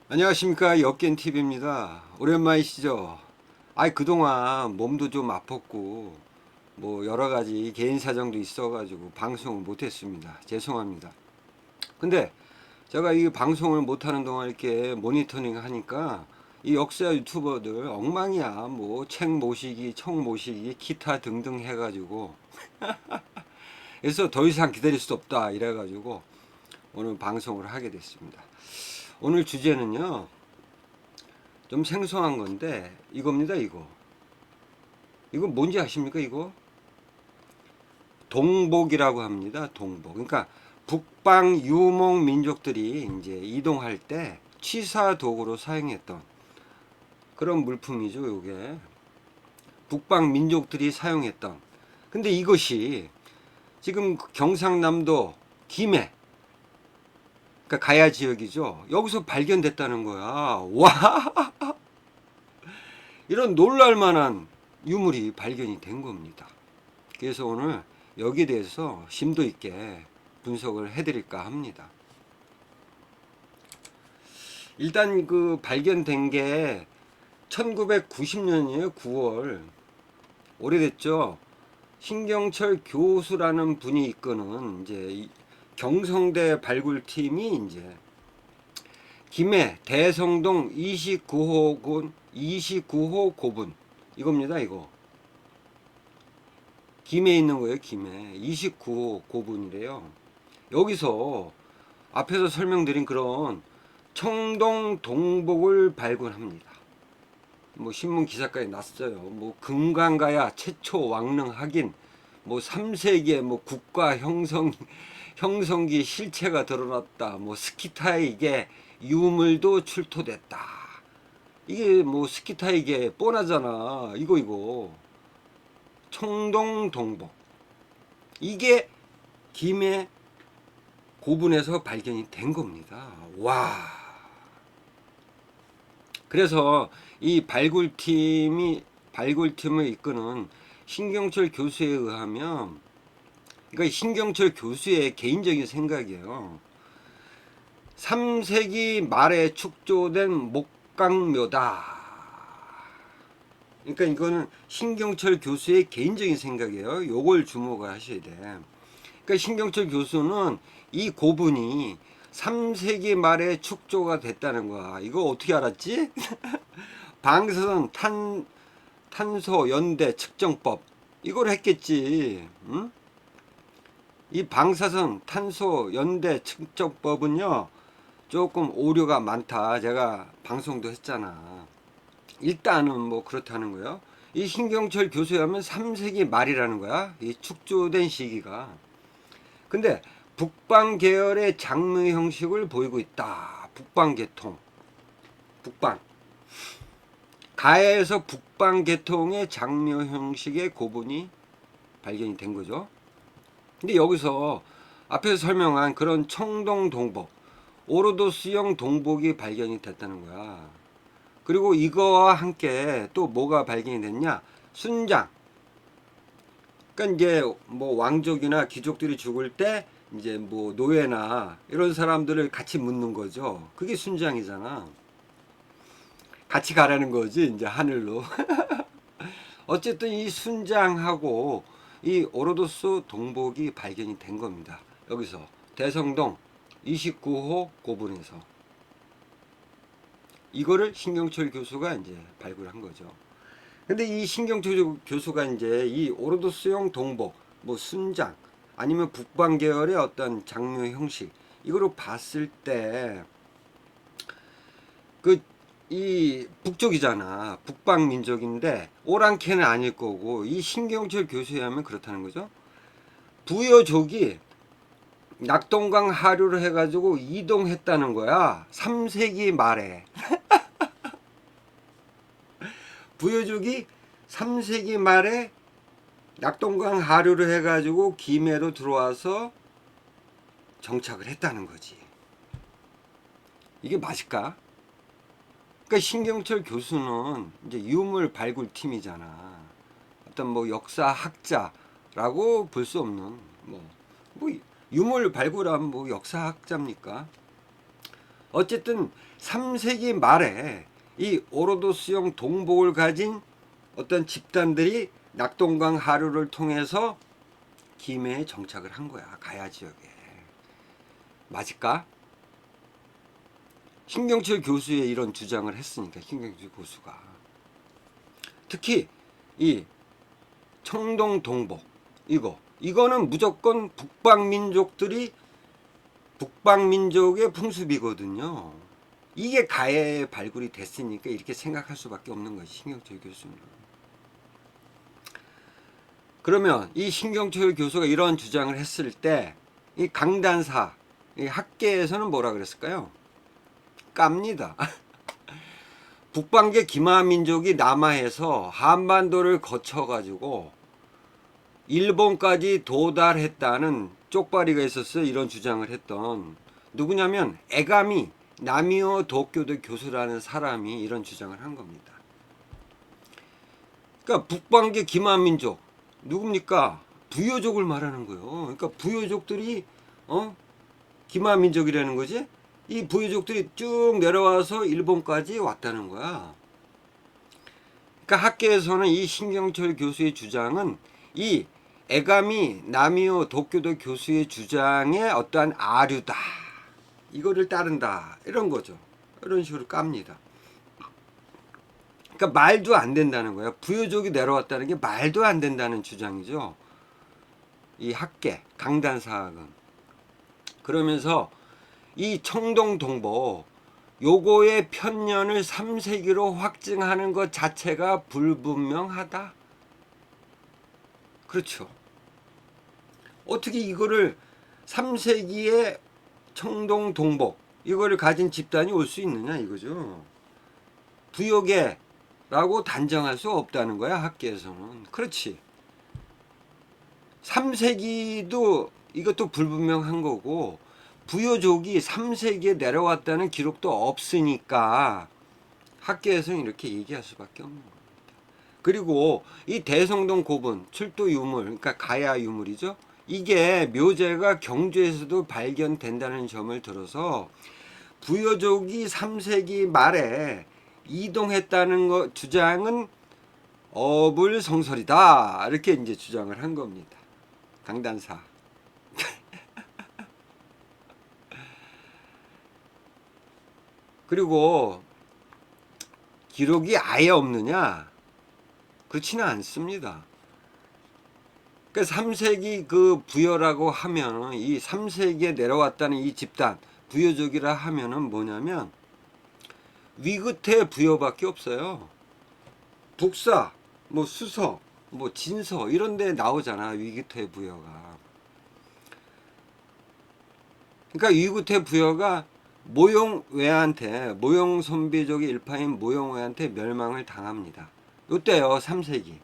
안녕하십니까, 역겐TV입니다. 오랜만이시죠? 그동안 몸도 좀 아팠고 뭐 여러가지 개인 사정도 있어가지고 방송을 못했습니다. 죄송합니다. 근데 제가 이 방송을 못하는 동안 이렇게 모니터링 하니까 이 역사 유튜버들 엉망이야. 뭐 책 모시기, 청 모시기, 기타 등등 해가지고 그래서 더 이상 기다릴 수 없다 이래가지고 오늘 방송을 하게 됐습니다. 오늘 주제는요, 좀 생소한 건데 이겁니다. 이거 뭔지 아십니까? 이거 동복이라고 합니다. 동복. 그러니까 북방 유목 민족들이 이제 이동할 때 취사 도구로 사용했던 그런 물품이죠. 요게 북방 민족들이 사용했던. 근데 이것이 지금 경상남도 김해, 그러니까 가야 지역이죠. 여기서 발견됐다는 거야. 와, 이런 놀랄만한 유물이 발견이 된 겁니다. 그래서 오늘 여기에 대해서 심도 있게 분석을 해드릴까 합니다. 일단 그 발견된 게 1990년이에요. 9월. 오래됐죠. 신경철 교수라는 분이 이끄는 이제 경성대 발굴팀이 이제 김해 대성동 29호 고분 이겁니다. 이거 김해에 있는 거예요. 김해 29호 고분이래요. 여기서 앞에서 설명드린 그런 청동 동복을 발굴합니다. 뭐 신문 기사까지 났어요. 뭐 금강가야 최초 왕릉 확인, 뭐 3세기에 뭐 국가 형성기 실체가 드러났다. 뭐 스키타이게 유물도 출토됐다. 이게 뭐 스키타이게 뻔하잖아. 이거 청동 동복. 이게 김해 고분에서 발견이 된 겁니다. 와. 그래서 이 발굴팀을 이끄는 신경철 교수에 의하면, 그러니까 신경철 교수의 개인적인 생각이에요. 3세기 말에 축조된 목강묘다. 그러니까 이거는 신경철 교수의 개인적인 생각이에요. 요걸 주목을 하셔야 돼. 그러니까 신경철 교수는 이 고분이 3세기 말에 축조가 됐다는 거야. 이거 어떻게 알았지? 방사선 탄소 연대 측정법 이걸 했겠지. 응? 이 방사선 탄소 연대 측정법은요, 조금 오류가 많다. 제가 방송도 했잖아. 일단은 뭐 그렇다는 거예요. 이 신경철 교수에 하면 3세기 말이라는 거야. 이 축조된 시기가. 근데 북방 계열의 장르 형식을 보이고 있다. 북방 계통. 북방. 가야에서 북방 계통의 장르 형식의 고분이 발견이 된 거죠. 근데 여기서 앞에서 설명한 그런 청동 동복, 오로도스형 동복이 발견이 됐다는 거야. 그리고 이거와 함께 또 뭐가 발견이 됐냐? 순장. 그러니까 이제 뭐 왕족이나 귀족들이 죽을 때 이제 뭐 노예나 이런 사람들을 같이 묻는 거죠. 그게 순장이잖아. 같이 가라는 거지, 이제 하늘로. 어쨌든 이 순장하고 이 오로도스 동복이 발견이 된 겁니다. 여기서 대성동 29호 고분에서 이거를 신경철 교수가 이제 발굴한 거죠. 근데 이 신경철 교수가 이제 이 오로도스형 동복, 뭐 순장, 아니면 북방 계열의 어떤 장르 형식, 이거를 봤을 때, 이 북쪽이잖아. 북방 민족인데, 오랑캐는 아닐 거고, 이 신경철 교수에 하면 그렇다는 거죠. 부여족이 낙동강 하류를 해가지고 이동했다는 거야. 3세기 말에. 부여족이 3세기 말에 낙동강 하류를 해가지고 김해로 들어와서 정착을 했다는 거지. 이게 맞을까? 그러니까 신경철 교수는 이제 유물 발굴 팀이잖아. 어떤 뭐 역사학자라고 볼 수 없는 뭐 유물 발굴하면 뭐 역사학자입니까? 어쨌든 3세기 말에 이 오로도스형 동복을 가진 어떤 집단들이 낙동강 하류를 통해서 김해에 정착을 한 거야. 가야 지역에. 맞을까? 신경철 교수의 이런 주장을 했으니까, 신경철 교수가. 특히 이 청동 동복 이거는 무조건 북방민족의 풍습이거든요. 이게 가해에 발굴이 됐으니까 이렇게 생각할 수밖에 없는 거지, 신경철 교수는. 그러면 이 신경철 교수가 이런 주장을 했을 때 이 강단사, 이 학계에서는 뭐라 그랬을까요? 깝니다. 북방계 기마민족이 남하에서 한반도를 거쳐가지고 일본까지 도달했다는 쪽발이가 있었어요. 이런 주장을 했던 누구냐면 에가미 나미오 도쿄도 교수라는 사람이 이런 주장을 한 겁니다. 그러니까 북방계 기마민족 누굽니까? 부여족을 말하는 거예요. 그러니까 부여족들이 기마민족이라는 거지. 이 부여족들이 쭉 내려와서 일본까지 왔다는 거야. 그러니까 학계에서는 이 신경철 교수의 주장은 이 에가미 나미오 도쿄도 교수의 주장의 어떠한 아류다. 이거를 따른다. 이런 거죠. 이런 식으로 깝니다. 그러니까 말도 안 된다는 거예요. 부여족이 내려왔다는 게 말도 안 된다는 주장이죠. 이 학계, 강단사학은. 그러면서 이 청동 동복 요거의 편년을 3세기로 확증하는 것 자체가 불분명하다. 그렇죠. 어떻게 이거를 3세기에 청동 동복 이거를 가진 집단이 올 수 있느냐 이거죠. 부여계라고 단정할 수 없다는 거야, 학계에서는. 그렇지. 3세기도 이것도 불분명한 거고 부여족이 3세기에 내려왔다는 기록도 없으니까 학계에서는 이렇게 얘기할 수밖에 없는 겁니다. 그리고 이 대성동 고분, 출도 유물, 그러니까 가야 유물이죠. 이게 묘제가 경주에서도 발견된다는 점을 들어서 부여족이 3세기 말에 이동했다는 거 주장은 어불성설이다. 이렇게 이제 주장을 한 겁니다. 강단사. 그리고 기록이 아예 없느냐? 그렇지는 않습니다. 그러니까 3세기 그 부여라고 하면 이 3세기에 내려왔다는 이 집단 부여족이라 하면은 뭐냐면 위끝의 부여밖에 없어요. 북사, 뭐 수서, 뭐 진서 이런 데 나오잖아. 위끝의 부여가. 그러니까 위끝의 부여가 모용선비족의 일파인 모용외한테 멸망을 당합니다. 요때요, 3세기.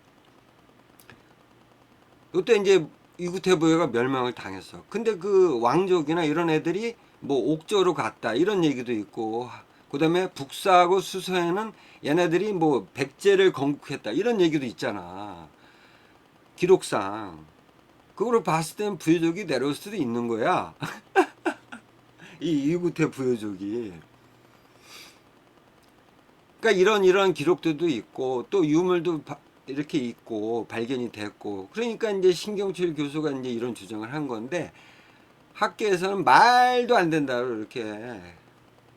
요때 이제 위구태부여가 멸망을 당했어. 근데 그 왕족이나 이런 애들이 뭐 옥저로 갔다 이런 얘기도 있고, 그 다음에 북사하고 수서에는 얘네들이 뭐 백제를 건국했다 이런 얘기도 있잖아. 기록상. 그거를 봤을 땐 부여족이 내려올 수도 있는 거야. 이 위구태 부여족이. 그러니까 이런 기록들도 있고 또 유물도 이렇게 있고 발견이 됐고 그러니까 이제 신경철 교수가 이제 이런 주장을 한 건데 학계에서는 말도 안 된다고 이렇게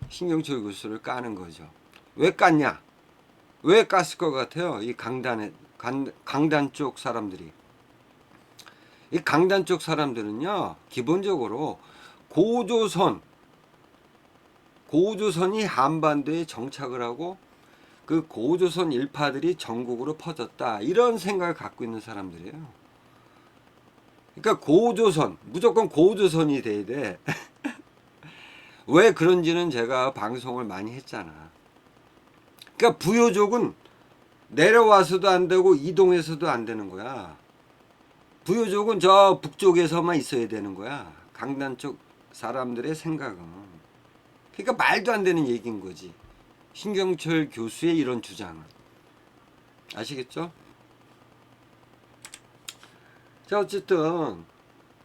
신경철 교수를 까는 거죠. 왜 깠냐? 왜 깠을 것 같아요? 이 강단 쪽 사람들이. 이 강단 쪽 사람들은요 기본적으로 고조선이 한반도에 정착을 하고 그 고조선 일파들이 전국으로 퍼졌다 이런 생각을 갖고 있는 사람들이에요. 그러니까 무조건 고조선이 돼야 돼. 왜 그런지는 제가 방송을 많이 했잖아. 그러니까 부여족은 내려와서도 안 되고 이동해서도 안 되는 거야. 부여족은 저 북쪽에서만 있어야 되는 거야. 강단 쪽 사람들의 생각은. 그러니까 말도 안 되는 얘기인 거지. 신경철 교수의 이런 주장은. 아시겠죠? 자, 어쨌든,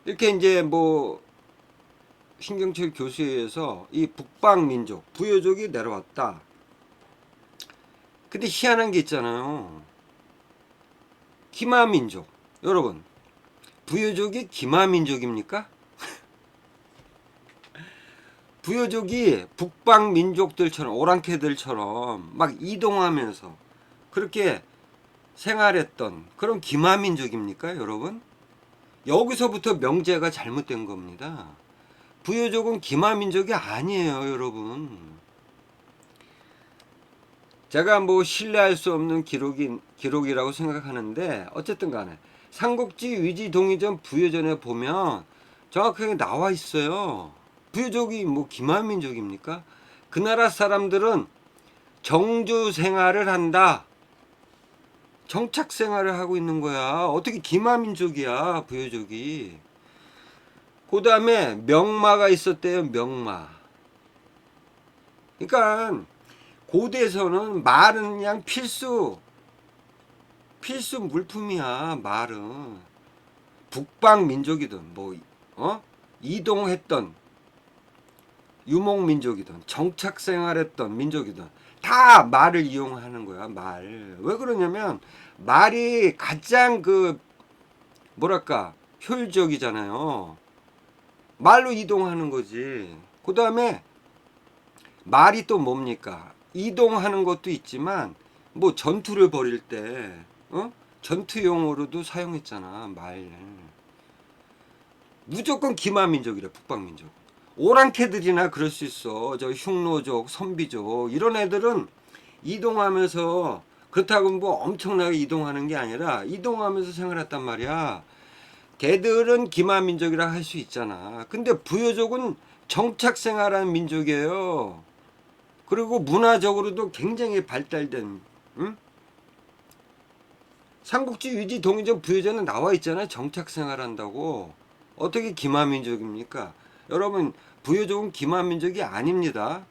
이렇게 이제 뭐, 신경철 교수에 의해서 이 북방민족, 부여족이 내려왔다. 근데 희한한 게 있잖아요. 기마민족. 여러분, 부여족이 기마민족입니까? 부여족이 북방민족들처럼 오랑캐들처럼 막 이동하면서 그렇게 생활했던 그런 기마민족입니까, 여러분? 여기서부터 명제가 잘못된 겁니다. 부여족은 기마민족이 아니에요, 여러분. 제가 뭐 신뢰할 수 없는 기록이라고 생각하는데 어쨌든 간에 삼국지 위지동의전 부여전에 보면 정확하게 나와 있어요. 부여족이 뭐 기마민족입니까? 그 나라 사람들은 정주 생활을 한다. 정착 생활을 하고 있는 거야. 어떻게 기마민족이야, 부여족이. 그 다음에 명마가 있었대요, 명마. 그러니까 고대에서는 말은 그냥 필수 물품이야. 말은 북방 민족이든 뭐 이동했던 유목 민족이든 정착 생활했던 민족이든 다 말을 이용하는 거야. 말. 왜 그러냐면 말이 가장 그 뭐랄까 효율적이잖아요. 말로 이동하는 거지. 그 다음에 말이 또 뭡니까? 이동하는 것도 있지만 뭐 전투를 벌일 때 전투용으로도 사용했잖아. 말. 무조건 기마민족이래. 북방민족. 오랑캐들이나 그럴 수 있어. 저 흉노족, 선비족 이런 애들은 이동하면서 그렇다고 뭐 엄청나게 이동하는 게 아니라 이동하면서 생활했단 말이야. 걔들은 기마민족이라 할 수 있잖아. 근데 부여족은 정착 생활하는 민족이에요. 그리고 문화적으로도 굉장히 발달된, 응? 삼국지 위지 동의전 부여전에 나와 있잖아요. 정착 생활한다고. 어떻게 기마민족입니까? 여러분, 부여족은 기마민족이 아닙니다.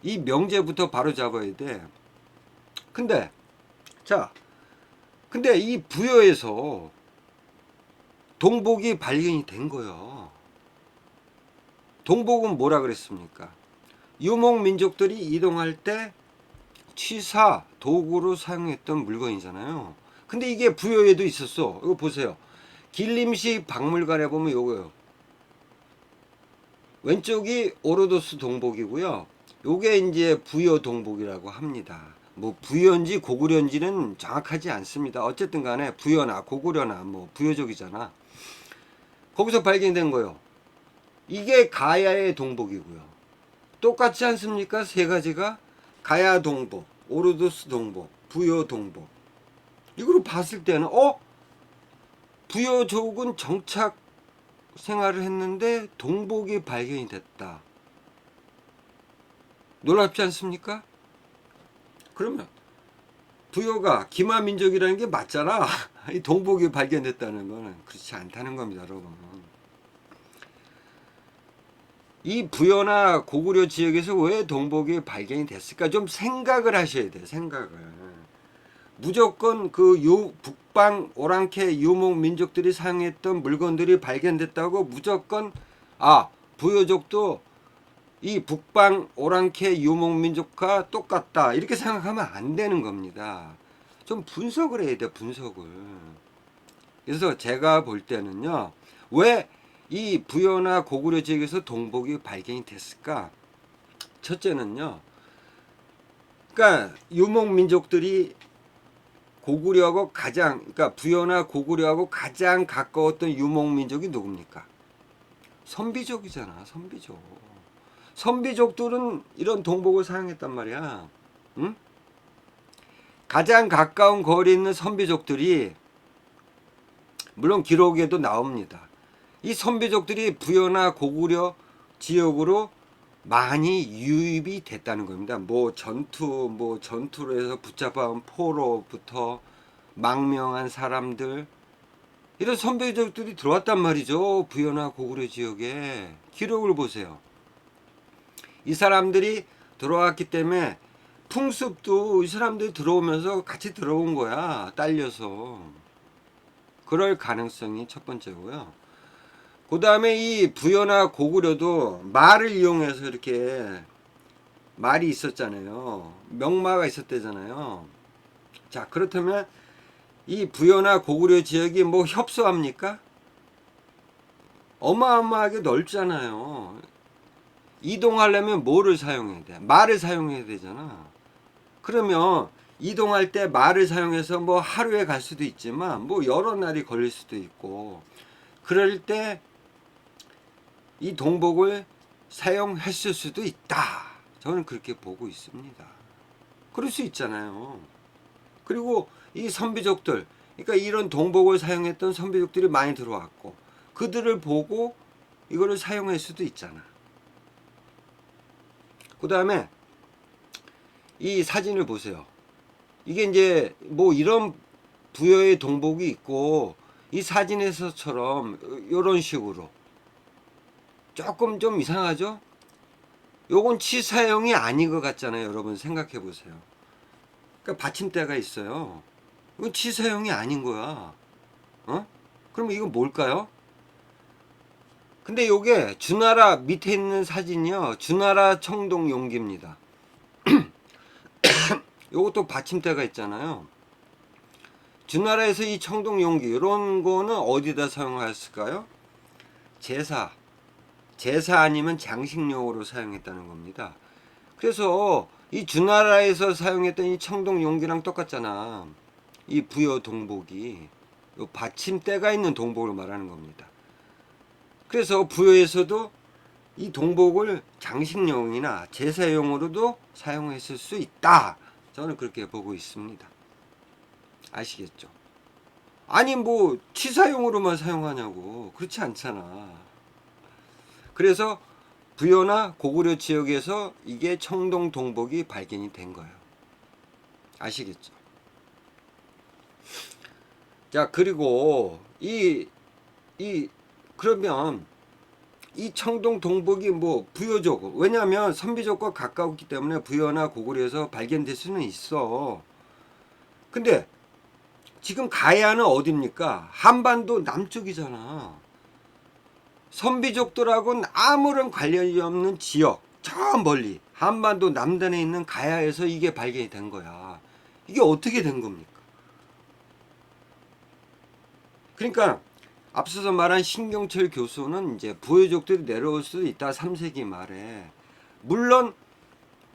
이 명제부터 바로 잡아야 돼. 근데 이 부여에서 동복이 발견이 된 거예요. 동복은 뭐라 그랬습니까? 유목민족들이 이동할 때 취사, 도구로 사용했던 물건이잖아요. 근데 이게 부여에도 있었어. 이거 보세요. 길림시 박물관에 보면 요거요. 왼쪽이 오로도스 동복이고요. 요게 이제 부여 동복이라고 합니다. 뭐 부여인지 고구려인지는 정확하지 않습니다. 어쨌든 간에 부여나 고구려나 뭐 부여족이잖아. 거기서 발견된 거요. 이게 가야의 동복이고요. 똑같지 않습니까? 세 가지가 가야 동복, 오로도스 동복, 부여 동복. 이거로 봤을 때는 부여족은 정착 생활을 했는데 동복이 발견이 됐다. 놀랍지 않습니까? 그러면 부여가 기마민족이라는 게 맞잖아. 이 동복이 발견됐다는 거는 그렇지 않다는 겁니다, 여러분. 이 부여나 고구려 지역에서 왜 동복이 발견이 됐을까? 좀 생각을 하셔야 돼요. 생각을. 무조건 그 북방 오랑캐 유목 민족들이 사용했던 물건들이 발견됐다고 무조건 부여족도 이 북방 오랑캐 유목 민족과 똑같다 이렇게 생각하면 안 되는 겁니다. 좀 분석을 해야 돼. 분석을. 그래서 제가 볼 때는요. 왜 이 부여나 고구려 지역에서 동복이 발견이 됐을까? 첫째는요. 그러니까 유목 민족들이 고구려하고 그러니까 부여나 고구려하고 가장 가까웠던 유목 민족이 누굽니까? 선비족이잖아. 선비족. 선비족들은 이런 동복을 사용했단 말이야. 응? 가장 가까운 거리에 있는 선비족들이 물론 기록에도 나옵니다. 이 선비족들이 부여나 고구려 지역으로 많이 유입이 됐다는 겁니다. 뭐 전투로 해서 붙잡아온 포로부터 망명한 사람들 이런 선비족들이 들어왔단 말이죠. 부여나 고구려 지역에. 기록을 보세요. 이 사람들이 들어왔기 때문에 풍습도 이 사람들이 들어오면서 같이 들어온 거야. 딸려서. 그럴 가능성이 첫 번째고요. 그 다음에 이 부여나 고구려도 말을 이용해서 이렇게 말이 있었잖아요. 명마가 있었대잖아요. 자, 그렇다면 이 부여나 고구려 지역이 뭐 협소합니까? 어마어마하게 넓잖아요. 이동하려면 뭐를 사용해야 돼? 말을 사용해야 되잖아. 그러면 이동할 때 말을 사용해서 뭐 하루에 갈 수도 있지만 뭐 여러 날이 걸릴 수도 있고, 그럴 때 이 동복을 사용했을 수도 있다. 저는 그렇게 보고 있습니다. 그럴 수 있잖아요. 그리고 이 선비족들, 그러니까 이런 동복을 사용했던 선비족들이 많이 들어왔고, 그들을 보고 이거를 사용할 수도 있잖아. 그 다음에 이 사진을 보세요. 이게 이제 뭐 이런 부여의 동복이 있고, 이 사진에서처럼 이런 식으로 조금 좀 이상하죠? 요건 치사용이 아닌 것 같잖아요. 여러분 생각해 보세요. 그러니까 받침대가 있어요. 이건 치사용이 아닌 거야. 어? 그럼 이건 뭘까요? 근데 요게 주나라 밑에 있는 사진이요. 주나라 청동 용기입니다. 요것도 받침대가 있잖아요. 주나라에서 이 청동 용기 이런 거는 어디다 사용했을까요? 제사 아니면 장식용으로 사용했다는 겁니다. 그래서 이 주나라에서 사용했던 이 청동 용기랑 똑같잖아. 이 부여 동복이 요 받침대가 있는 동복을 말하는 겁니다. 그래서 부여에서도 이 동복을 장식용이나 제사용으로도 사용했을 수 있다. 저는 그렇게 보고 있습니다. 아시겠죠? 아니 뭐 치사용으로만 사용하냐고. 그렇지 않잖아. 그래서 부여나 고구려 지역에서 이게 청동 동복이 발견이 된 거예요. 아시겠죠? 자, 그리고 그러면 이 청동 동복이 뭐 부여족, 왜냐하면 선비족과 가까웠기 때문에 부여나 고구려에서 발견될 수는 있어. 근데 지금 가야는 어딥니까? 한반도 남쪽이잖아. 선비족들하고는 아무런 관련이 없는 지역, 저 멀리 한반도 남단에 있는 가야에서 이게 발견이 된 거야. 이게 어떻게 된 겁니까? 그러니까 앞서서 말한 신경철 교수는 이제 부여족들이 내려올 수도 있다. 3세기 말에. 물론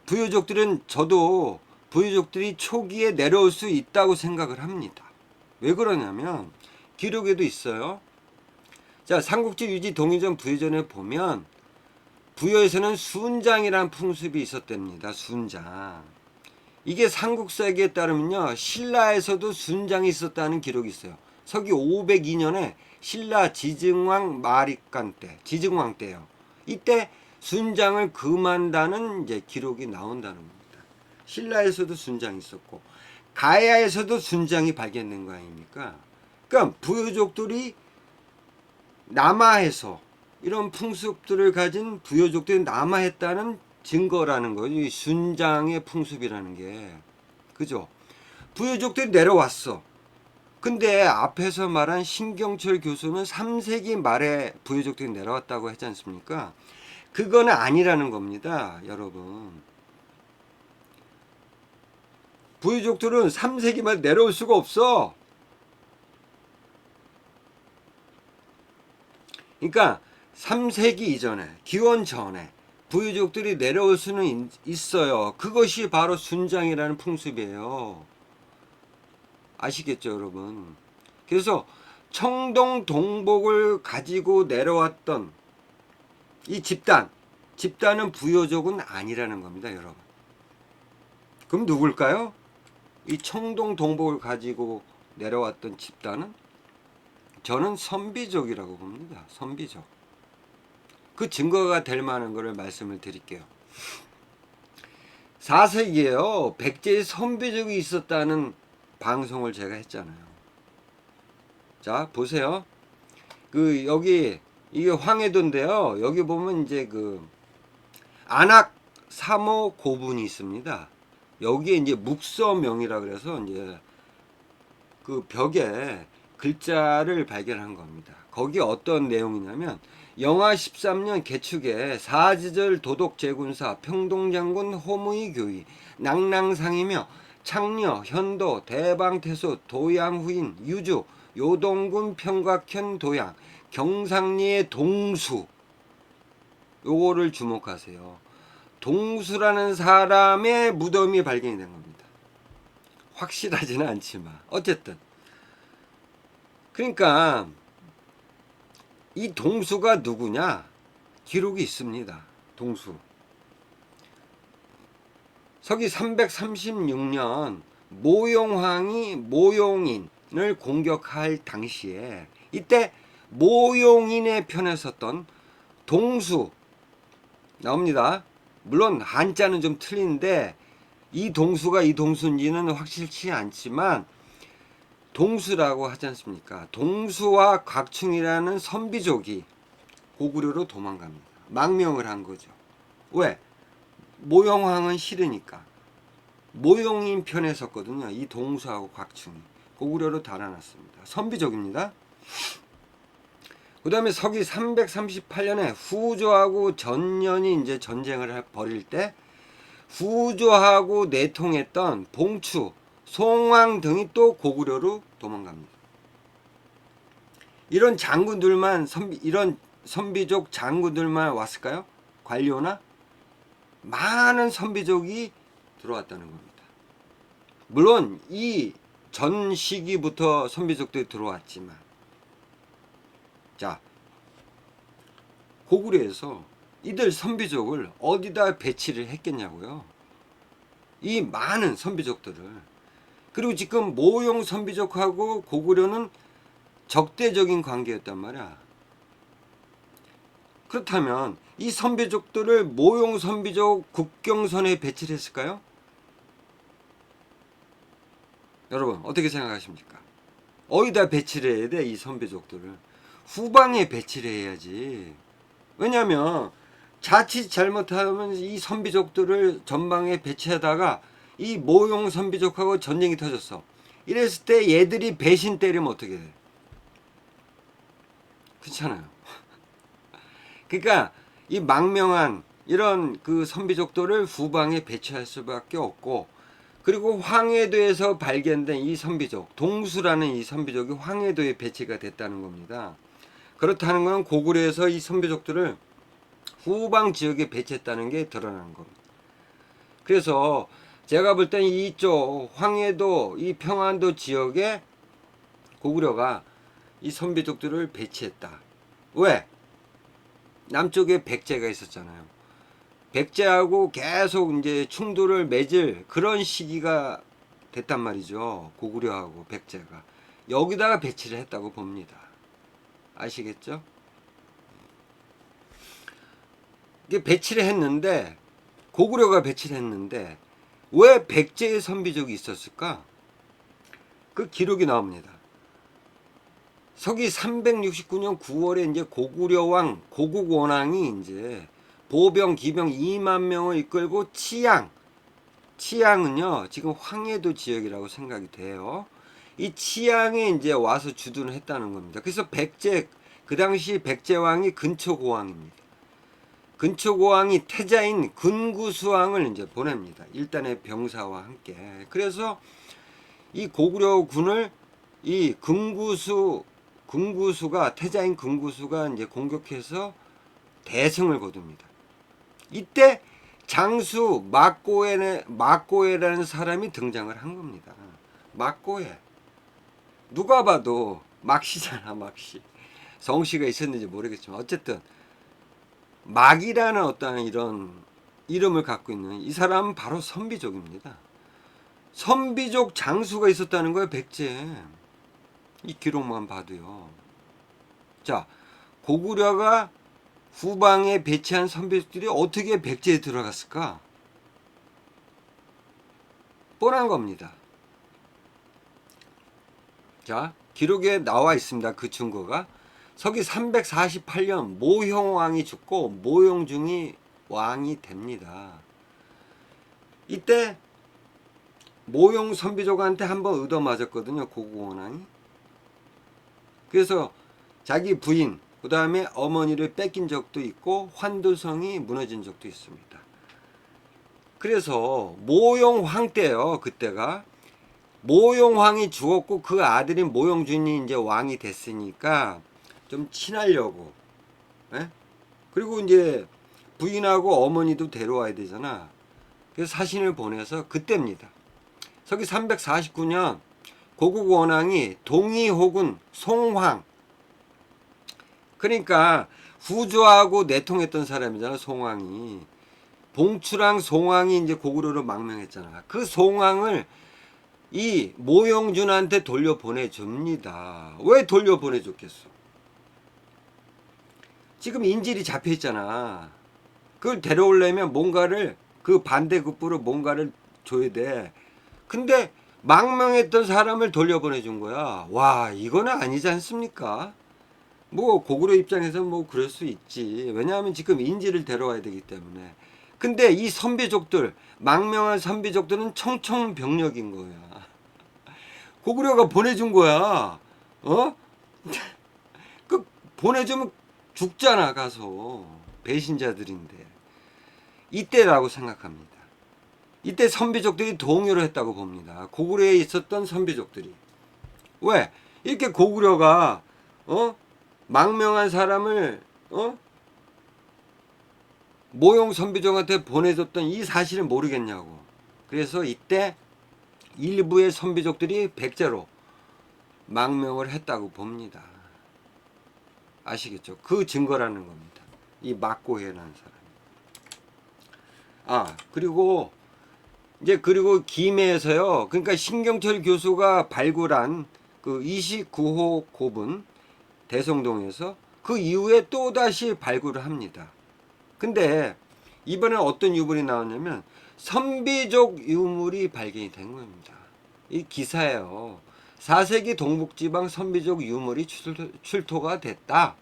부여족들은, 저도 부여족들이 초기에 내려올 수 있다고 생각을 합니다. 왜 그러냐면 기록에도 있어요. 자, 삼국지 유지 동의전 부여전에 보면 부여에서는 순장이라는 풍습이 있었답니다. 순장. 이게 삼국사기에 따르면요, 신라에서도 순장이 있었다는 기록이 있어요. 서기 502년에 신라 지증왕 마립간 때, 지증왕 때요. 이때 순장을 금한다는 이제 기록이 나온다는 겁니다. 신라에서도 순장이 있었고 가야에서도 순장이 발견된 거 아닙니까? 그러니까 부여족들이 남하해서 이런 풍습들을 가진 부여족들이 남하했다는 증거라는 거죠. 이 순장의 풍습이라는 게. 그죠? 부여족들이 내려왔어. 근데 앞에서 말한 신경철 교수는 3세기 말에 부여족들이 내려왔다고 했지 않습니까? 그거는 아니라는 겁니다, 여러분. 부여족들은 3세기 말 내려올 수가 없어. 그러니까 3세기 이전에, 기원 전에 부여족들이 내려올 수는 있어요. 그것이 바로 순장이라는 풍습이에요. 아시겠죠, 여러분? 그래서 청동 동복을 가지고 내려왔던 이 집단은 부여족은 아니라는 겁니다, 여러분. 그럼 누굴까요? 이 청동 동복을 가지고 내려왔던 집단은 저는 선비족이라고 봅니다. 선비족. 그 증거가 될 만한 것을 말씀을 드릴게요. 4세기에요. 백제의 선비족이 있었다는 방송을 제가 했잖아요. 자, 보세요. 여기 이게 황해도인데요. 여기 보면 이제 안악 3호 고분이 있습니다. 여기에 이제 묵서명이라 그래서 이제 그 벽에 글자를 발견한 겁니다. 거기 어떤 내용이냐면 영하 13년 개축에 사지절 도독 제군사 평동장군 호무이 교위 낭랑상이며 창녀 현도 대방태수 도양후인 유주 요동군 평각현 도양 경상리의 동수, 요거를 주목하세요. 동수라는 사람의 무덤이 발견이 된 겁니다. 확실하지는 않지만 어쨌든 그러니까 이 동수가 누구냐? 기록이 있습니다. 동수. 서기 336년 모용왕이 모용인을 공격할 당시에 이때 모용인의 편에 섰던 동수 나옵니다. 물론 한자는 좀 틀린데 이 동수가 이 동수인지는 확실치 않지만 동수라고 하지 않습니까? 동수와 곽충이라는 선비족이 고구려로 도망갑니다. 망명을 한 거죠. 왜? 모용왕은 싫으니까. 모용인 편에 섰거든요. 이 동수하고 곽충이 고구려로 달아났습니다. 선비족입니다. 그 다음에 서기 338년에 후조하고 전년이 이제 전쟁을 벌일 때 후조하고 내통했던 봉추, 송왕 등이 또 고구려로 도망갑니다. 이런 장군들만 이런 선비족 장군들만 왔을까요? 관료나 많은 선비족이 들어왔다는 겁니다. 물론 이 전 시기부터 선비족들이 들어왔지만 자, 고구려에서 이들 선비족을 어디다 배치를 했겠냐고요. 이 많은 선비족들을. 그리고 지금 모용 선비족하고 고구려는 적대적인 관계였단 말이야. 그렇다면 이 선비족들을 모용 선비족 국경선에 배치를 했을까요? 여러분 어떻게 생각하십니까? 어디다 배치를 해야 돼? 이 선비족들을 후방에 배치를 해야지. 왜냐하면 자칫 잘못하면 이 선비족들을 전방에 배치하다가 이 모용 선비족하고 전쟁이 터졌어. 이랬을 때 얘들이 배신 때리면 어떻게 돼? 그렇잖아요. 그러니까 이 망명한 이런 그 선비족들을 후방에 배치할 수밖에 없고, 그리고 황해도에서 발견된 이 선비족 동수라는 이 선비족이 황해도에 배치가 됐다는 겁니다. 그렇다는 건 고구려에서 이 선비족들을 후방 지역에 배치했다는 게 드러나는 겁니다. 그래서 제가 볼 땐 이쪽 황해도 이 평안도 지역에 고구려가 이 선비족들을 배치했다. 왜? 남쪽에 백제가 있었잖아요. 백제하고 계속 이제 충돌을 맺을 그런 시기가 됐단 말이죠. 고구려하고 백제가. 여기다가 배치를 했다고 봅니다. 아시겠죠? 이게 배치를 했는데, 고구려가 배치를 했는데, 왜 백제의 선비족이 있었을까? 그 기록이 나옵니다. 서기 369년 9월에 이제 고구려 왕, 고국 원왕이 이제 보병, 기병 2만 명을 이끌고 치양은요, 지금 황해도 지역이라고 생각이 돼요. 이 치양에 이제 와서 주둔을 했다는 겁니다. 그래서 그 당시 백제왕이 근초고왕입니다. 근초고왕이 태자인 근구수왕을 이제 보냅니다. 일단의 병사와 함께. 그래서 이 고구려 군을 이 근구수가, 태자인 근구수가 이제 공격해서 대승을 거둡니다. 이때 장수 막고해라는 사람이 등장을 한 겁니다. 막고해. 누가 봐도 막시잖아, 막시. 성씨가 있었는지 모르겠지만 어쨌든 막이라는 어떤 이런 이름을 갖고 있는 이 사람은 바로 선비족입니다. 선비족 장수가 있었다는 거예요, 백제. 이 기록만 봐도요. 자, 고구려가 후방에 배치한 선비족들이 어떻게 백제에 들어갔을까? 뻔한 겁니다. 자, 기록에 나와 있습니다. 그 증거가. 서기 348년 모형왕이 죽고 모용중이 왕이 됩니다. 이때 모용 선비족한테 한번 얻어맞았거든요. 고국원왕이. 그래서 자기 부인, 그 다음에 어머니를 뺏긴 적도 있고 환도성이 무너진 적도 있습니다. 그래서 모용황 때요. 그때가 모용황이 죽었고 그 아들인 모용준이 이제 왕이 됐으니까 좀 친하려고, 예? 그리고 이제 부인하고 어머니도 데려와야 되잖아. 그래서 사신을 보내서 그때입니다. 서기 349년 고국 원왕이 동의호군 송황, 그러니까 후조하고 내통했던 사람이잖아. 송황이 봉추랑 송황이 이제 고구려로 망명했잖아. 그 송황을 이 모용준한테 돌려보내줍니다. 왜 돌려보내줬겠어? 지금 인질이 잡혀있잖아. 그걸 데려오려면 뭔가를, 그 반대급부로 뭔가를 줘야 돼. 근데 망명했던 사람을 돌려보내준 거야. 와, 이거는 아니지 않습니까? 뭐 고구려 입장에서 뭐 그럴 수 있지. 왜냐하면 지금 인질을 데려와야 되기 때문에. 근데 이 선비족들, 망명한 선비족들은 청천벽력인 거야. 고구려가 보내준 거야. 어? 그 보내주면 죽잖아, 가서. 배신자들인데. 이때라고 생각합니다. 이때 선비족들이 동요를 했다고 봅니다. 고구려에 있었던 선비족들이. 왜? 이렇게 고구려가 망명한 사람을 모용 선비족한테 보내줬던 이 사실을 모르겠냐고. 그래서 이때 일부의 선비족들이 백제로 망명을 했다고 봅니다. 아시겠죠? 그 증거라는 겁니다. 이 막고해라는 사람. 그리고 김해에서요. 그러니까 신경철 교수가 발굴한 그 29호 고분 대성동에서 그 이후에 또 다시 발굴을 합니다. 근데 이번에 어떤 유물이 나왔냐면 선비족 유물이 발견이 된 겁니다. 이 기사예요. 4세기 동북지방 선비족 유물이 출토가 됐다.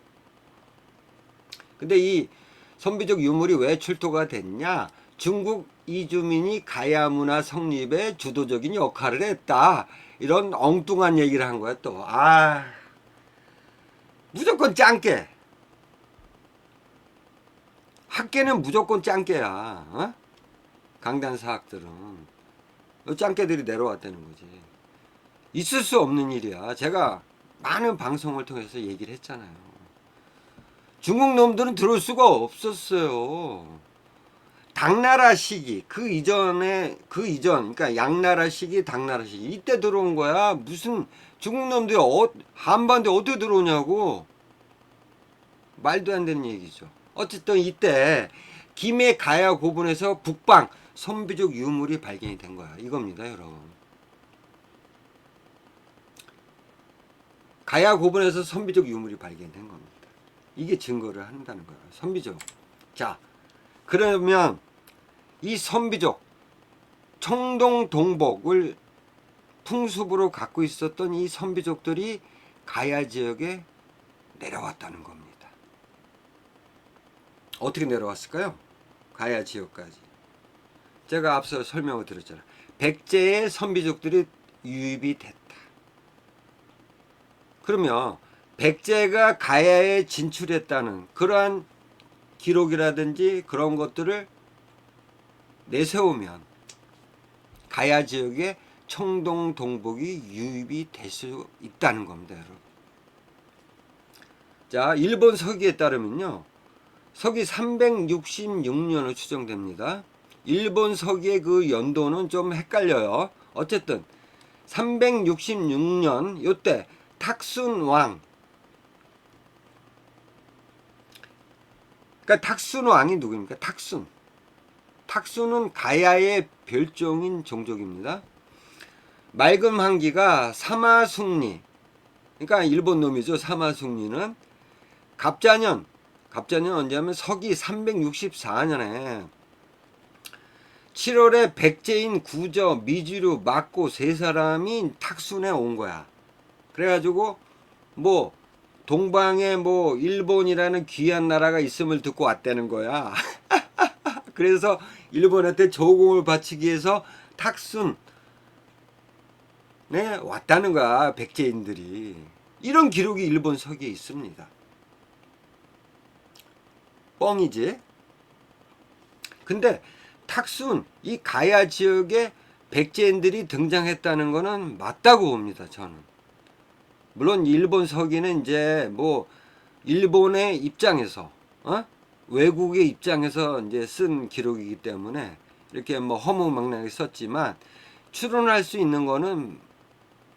근데 이 선비족 유물이 왜 출토가 됐냐? 중국 이주민이 가야 문화 성립에 주도적인 역할을 했다. 이런 엉뚱한 얘기를 한 거야 또. 무조건 짱깨. 학계는 무조건 짱깨야. 강단사학들은 짱깨들이 내려왔다는 거지. 있을 수 없는 일이야. 제가 많은 방송을 통해서 얘기를 했잖아요. 중국 놈들은 들어올 수가 없었어요. 당나라 시기, 그러니까 양나라 시기, 당나라 시기, 이때 들어온 거야. 무슨 중국 놈들이 한반도에 어떻게 들어오냐고. 말도 안 되는 얘기죠. 어쨌든 이때 김해 가야 고분에서 북방 선비족 유물이 발견이 된 거야. 이겁니다, 여러분. 가야 고분에서 선비족 유물이 발견된 겁니다. 이게 증거를 한다는 거야. 선비족. 자, 그러면 이 선비족, 청동 동복을 풍습으로 갖고 있었던 이 선비족들이 가야 지역에 내려왔다는 겁니다. 어떻게 내려왔을까요? 가야 지역까지. 제가 앞서 설명을 드렸잖아요. 백제의 선비족들이 유입이 됐다. 그러면 백제가 가야에 진출했다는 그러한 기록이라든지 그런 것들을 내세우면 가야 지역에 청동 동복이 유입이 될 수 있다는 겁니다, 여러분. 자, 일본 서기에 따르면요. 서기 366년으로 추정됩니다. 일본 서기의 그 연도는 좀 헷갈려요. 어쨌든 366년 요때 탁순왕, 그러니까 탁순왕이 누구입니까? 탁순은 가야의 별종인 종족입니다. 맑은 한기가 사마숭리, 그러니까 일본 놈이죠. 사마숭리는 갑자년 언제냐면 서기 364년에 7월에 백제인 구저, 미주류, 막고 세 사람이 탁순에 온 거야. 그래가지고 뭐 동방에 뭐 일본이라는 귀한 나라가 있음을 듣고 왔다는 거야. 그래서 일본한테 조공을 바치기 위해서 탁순에 왔다는 거야, 백제인들이. 이런 기록이 일본 서기에 있습니다. 뻥이지. 근데 탁순 이 가야 지역에 백제인들이 등장했다는 거는 맞다고 봅니다. 저는. 물론 일본 서기는 이제 뭐 일본의 입장에서 외국의 입장에서 이제 쓴 기록이기 때문에 이렇게 뭐 허무맹랑하게 썼지만 추론할 수 있는 거는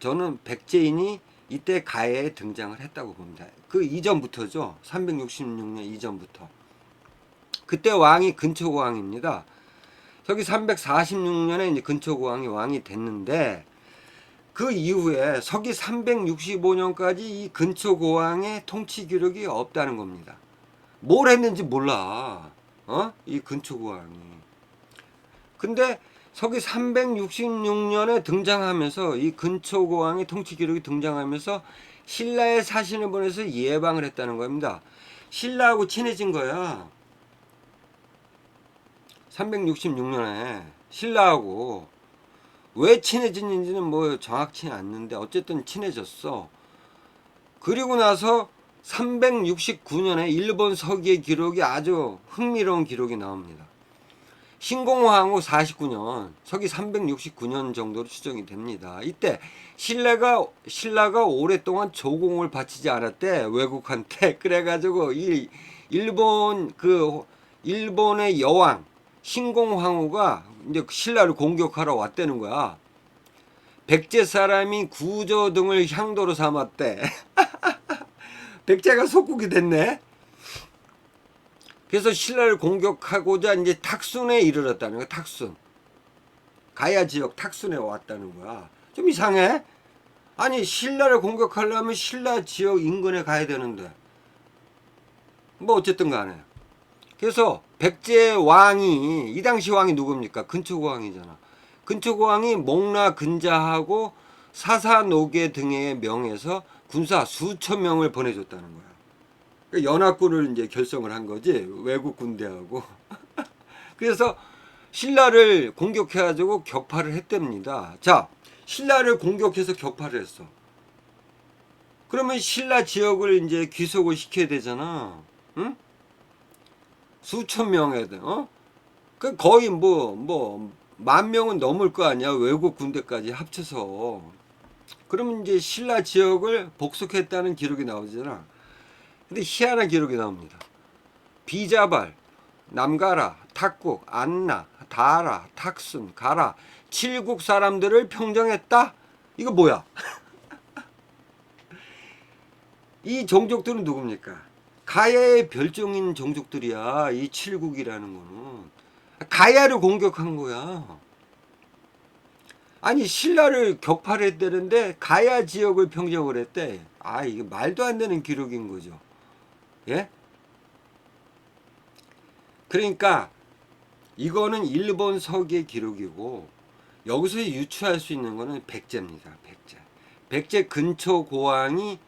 저는 백제인이 이때 가야에 등장을 했다고 봅니다. 그 이전부터죠. 366년 이전부터. 그때 왕이 근초고왕입니다. 저기 346년에 이제 근초고왕이 왕이 됐는데 그 이후에 서기 365년까지 이 근초고왕의 통치 기록이 없다는 겁니다. 뭘 했는지 몰라. 이 근초고왕이. 근데 서기 366년에 등장하면서 이 근초고왕의 통치 기록이 등장하면서 신라의 사신을 보내서 예방을 했다는 겁니다. 신라하고 친해진 거야. 366년에 신라하고 왜 친해졌는지는 뭐 정확치는 않는데 어쨌든 친해졌어. 그리고 나서 369년에 일본 서기의 기록이 아주 흥미로운 기록이 나옵니다. 신공황후 49년, 서기 369년 정도로 추정이 됩니다. 이때 신라가 오랫동안 조공을 바치지 않았대, 외국한테. 그래가지고 일본의 여왕 신공황후가 이제 신라를 공격하러 왔다는 거야. 백제 사람이 구조 등을 향도로 삼았대. 백제가 속국이 됐네. 그래서 신라를 공격하고자 이제 탁순에 이르렀다는 거야. 탁순. 가야 지역 탁순에 왔다는 거야. 좀 이상해? 아니 신라를 공격하려면 신라 지역 인근에 가야 되는데. 뭐 어쨌든 간에. 그래서 백제 왕이 이 당시 왕이 누굽니까? 근초고왕이잖아. 근초고왕이 목나 근자하고 사사노계 등의 명에서 군사 수천 명을 보내줬다는 거야. 그러니까 연합군을 이제 결성을 한 거지, 외국 군대하고. 그래서 신라를 공격해가지고 격파를 했답니다. 자, 신라를 공격해서 격파를 했어. 그러면 신라 지역을 이제 귀속을 시켜야 되잖아. 응? 수천 명에, 그 거의 만 명은 넘을 거 아니야. 외국 군대까지 합쳐서. 그러면 이제 신라 지역을 복속했다는 기록이 나오잖아. 근데 희한한 기록이 나옵니다. 비자발, 남가라, 탁국, 안나, 다라, 탁순, 가라, 칠국 사람들을 평정했다? 이거 뭐야? 이 종족들은 누굽니까? 가야의 별종인 종족들이야. 이 칠국이라는 거는. 가야를 공격한 거야. 아니 신라를 격파를 했다는데 가야 지역을 평정을 했대. 아, 이게 말도 안 되는 기록인 거죠. 예? 그러니까 이거는 일본 서기의 기록이고 여기서 유추할 수 있는 거는 백제입니다. 백제. 백제 근초 고왕이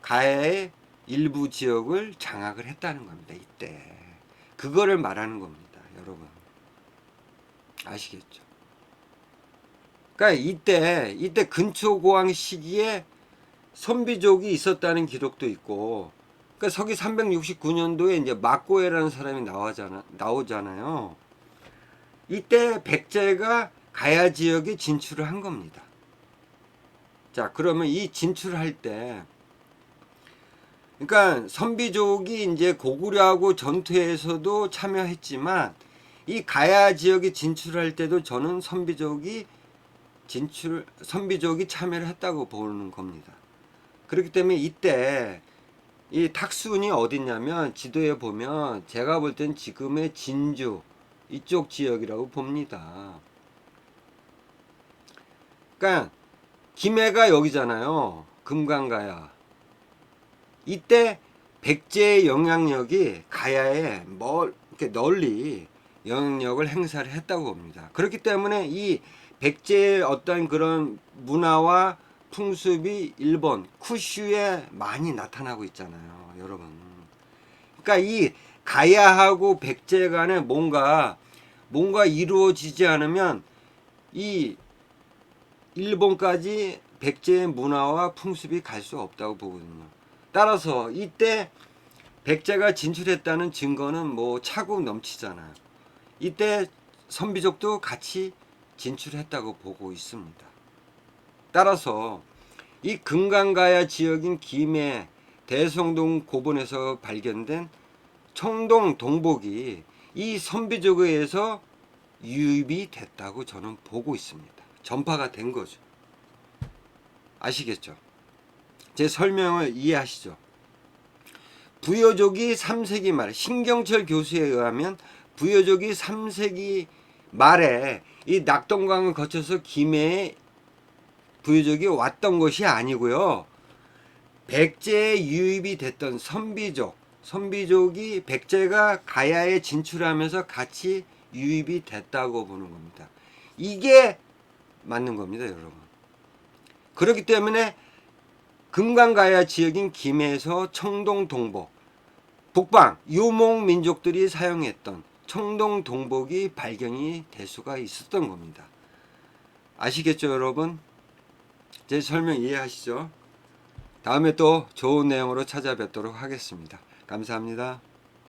가야의 일부 지역을 장악을 했다는 겁니다. 이때. 그거를 말하는 겁니다. 여러분. 아시겠죠? 그러니까 이때 근초 고왕 시기에 선비족이 있었다는 기록도 있고, 그러니까 서기 369년도에 이제 막고해라는 사람이 나오잖아요. 이때 백제가 가야 지역에 진출을 한 겁니다. 자, 그러면 이 진출할 때, 그러니까 선비족이 이제 고구려하고 전투에서도 참여했지만 이 가야 지역에 진출할 때도 저는 선비족이 참여를 했다고 보는 겁니다. 그렇기 때문에 이때 이 탁순이 어딨냐면 지도에 보면 제가 볼 땐 지금의 진주 이쪽 지역이라고 봅니다. 그러니까 김해가 여기잖아요. 금강가야. 이때 백제의 영향력이 가야에 이렇게 널리 영향력을 행사를 했다고 봅니다. 그렇기 때문에 이 백제의 어떤 그런 문화와 풍습이 일본 쿠슈에 많이 나타나고 있잖아요, 여러분. 그러니까 이 가야하고 백제 간에 뭔가 이루어지지 않으면 이 일본까지 백제의 문화와 풍습이 갈 수 없다고 보거든요. 따라서 이때 백제가 진출했다는 증거는 뭐 차고 넘치잖아요. 이때 선비족도 같이 진출했다고 보고 있습니다. 따라서 이 금강가야 지역인 김해 대성동 고본에서 발견된 청동 동복이 이 선비족에 의해서 유입이 됐다고 저는 보고 있습니다. 전파가 된 거죠. 아시겠죠? 제 설명을 이해하시죠? 부여족이 3세기 말, 신경철 교수에 의하면 부여족이 3세기 말에 이 낙동강을 거쳐서 김해에 부여족이 왔던 것이 아니고요. 백제에 유입이 됐던 선비족이 백제가 가야에 진출하면서 같이 유입이 됐다고 보는 겁니다. 이게 맞는 겁니다, 여러분. 그렇기 때문에 금강가야 지역인 김해에서 청동 동복, 북방 유목 민족들이 사용했던 청동 동복이 발견이 될 수가 있었던 겁니다. 아시겠죠, 여러분? 제 설명 이해하시죠? 다음에 또 좋은 내용으로 찾아뵙도록 하겠습니다. 감사합니다.